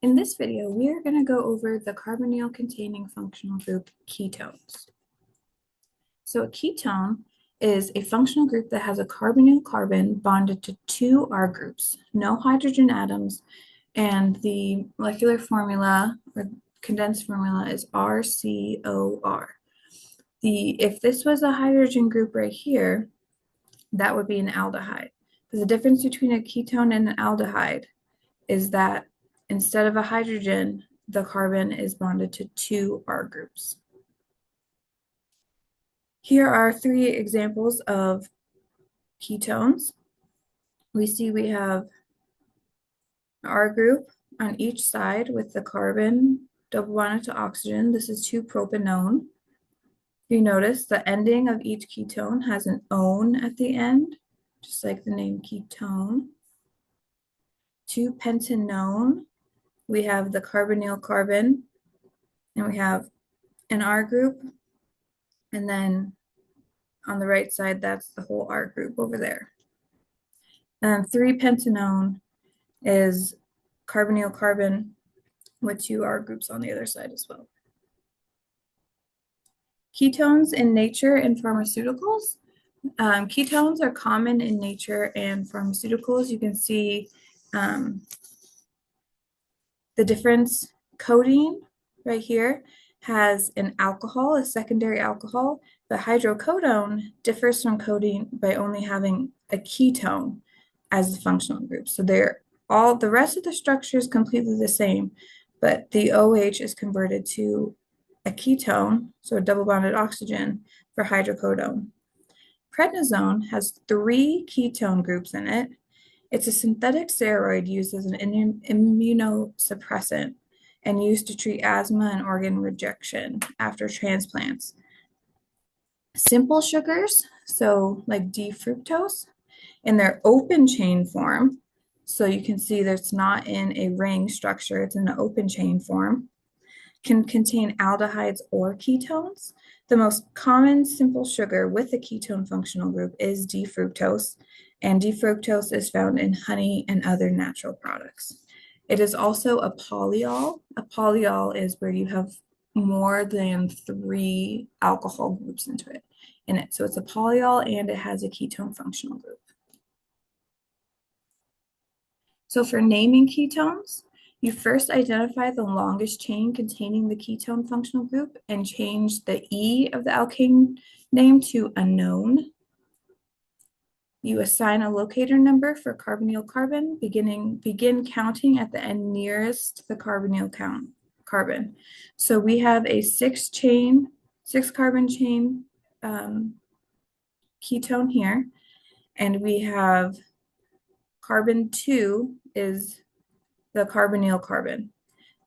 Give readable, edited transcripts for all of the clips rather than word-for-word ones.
In this video, we are going to go over the carbonyl-containing functional group ketones. So a ketone is a functional group that has a carbonyl carbon bonded to two R groups, no hydrogen atoms, and the molecular formula or condensed formula is RCOR. If this was a hydrogen group right here, that would be an aldehyde. But the difference between a ketone and an aldehyde is that instead of a hydrogen, the carbon is bonded to two R groups. Here are three examples of ketones. We see we have an R group on each side with the carbon double bonded to oxygen. This is 2-propanone. You notice the ending of each ketone has an "-one" at the end, just like the name ketone. 2-pentanone, we have the carbonyl carbon, and we have an R group, and then on the right side, that's the whole R group over there. And 3-pentanone is carbonyl carbon with two R groups on the other side as well. Ketones in nature and pharmaceuticals. Ketones are common in nature and pharmaceuticals. You can see the difference. Codeine right here has an alcohol, a secondary alcohol, but hydrocodone differs from codeine by only having a ketone as a functional group. So the rest of the structure is completely the same, but the OH is converted to a ketone, so a double bonded oxygen for hydrocodone. Prednisone has 3 ketone groups in it. It's a synthetic steroid used as an immunosuppressant and used to treat asthma and organ rejection after transplants. Simple sugars, so like D-fructose, in their open chain form, so you can see that it's not in a ring structure, it's in an open chain form, can contain aldehydes or ketones. The most common simple sugar with a ketone functional group is D-fructose, and D-fructose is found in honey and other natural products. It is also a polyol. A polyol is where you have more than 3 alcohol groups in it. So it's a polyol and it has a ketone functional group. So for naming ketones, you first identify the longest chain containing the ketone functional group and change the E of the alkane name to unknown. You assign a locator number for carbonyl carbon, begin counting at the end nearest the carbonyl carbon. So we have a 6-carbon chain ketone here, and we have carbon 2 is the carbonyl carbon.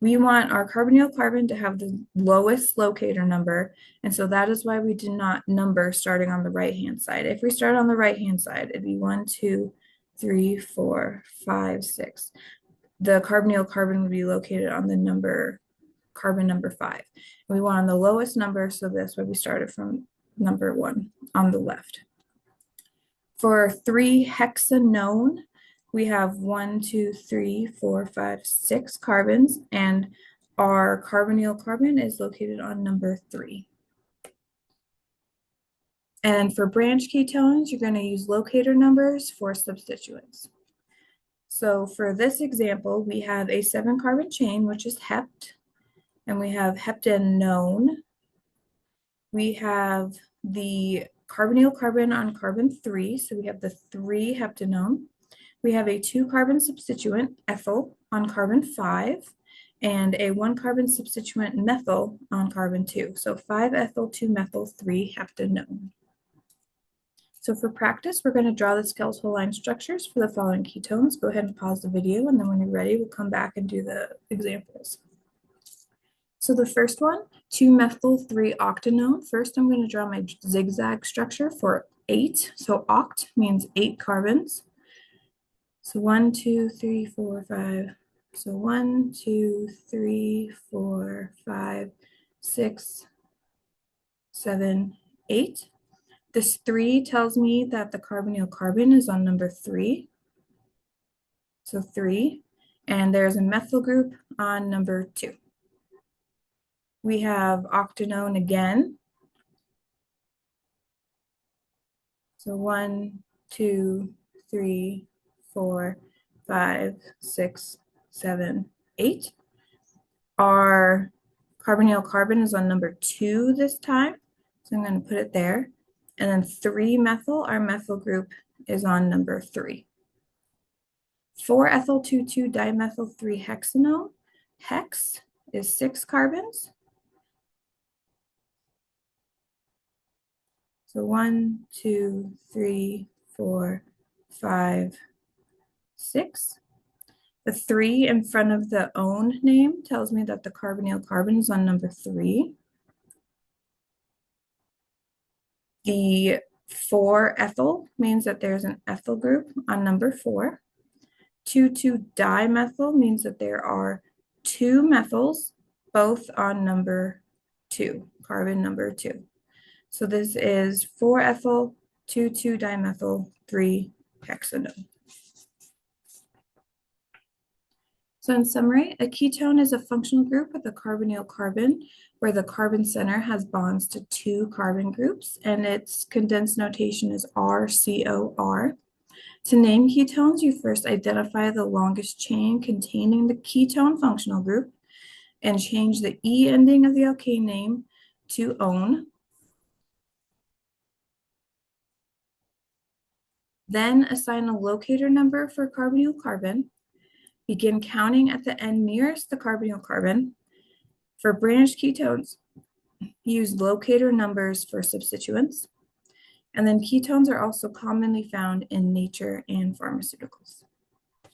We want our carbonyl carbon to have the lowest locator number, and so that is why we did not number starting on the right-hand side. If we start on the right-hand side, it'd be 1, 2, 3, 4, 5, 6. The carbonyl carbon would be located on the carbon number 5. We want the lowest number, so that's why we started from number 1 on the left. For 3-hexanone, we have 1, 2, 3, 4, 5, 6 carbons, and our carbonyl carbon is located on number 3. And for branch ketones, you're going to use locator numbers for substituents. So for this example, we have a 7-carbon chain, which is hept, and we have heptanone. We have the carbonyl carbon on carbon 3, so we have the 3-heptanone. We have a 2-carbon substituent, ethyl, on carbon 5, and a 1-carbon substituent, methyl, on carbon 2. So 5-ethyl, 2-methyl, 3-heptanone. So for practice, we're going to draw the skeletal line structures for the following ketones. Go ahead and pause the video, and then when you're ready, we'll come back and do the examples. So the first one, 2-methyl-3-octanone. First, I'm going to draw my zigzag structure for 8. So oct means 8 carbons. So 1, 2, 3, 4, 5. So 1, 2, 3, 4, 5, 6, 7, 8. This 3 tells me that the carbonyl carbon is on number 3. So 3. and there's a methyl group on number 2. We have octanone again. So 1, 2, 3, 4, 5, 6, 7, 8. Our carbonyl carbon is on number 2 this time, so I'm going to put it there. And then 3-methyl, our methyl group is on number 3. 4-ethyl-2,2-dimethyl-3-hexanone. Hex is 6 carbons. So 1, 2, 3, 4, 5, 6. The 3 in front of the own name tells me that the carbonyl carbon is on number 3. The 4-ethyl means that there's an ethyl group on number 4. 2,2-dimethyl means that there are 2 methyls, both on number 2, carbon number 2. So this is 4-ethyl, 2,2-dimethyl, 3-hexanone. So in summary, a ketone is a functional group with a carbonyl carbon where the carbon center has bonds to 2 carbon groups, and its condensed notation is RCOR. To name ketones, you first identify the longest chain containing the ketone functional group and change the E ending of the alkane name to -one. Then assign a locator number for carbonyl carbon. Begin counting at the end nearest the carbonyl carbon. For branched ketones, use locator numbers for substituents. And then ketones are also commonly found in nature and pharmaceuticals.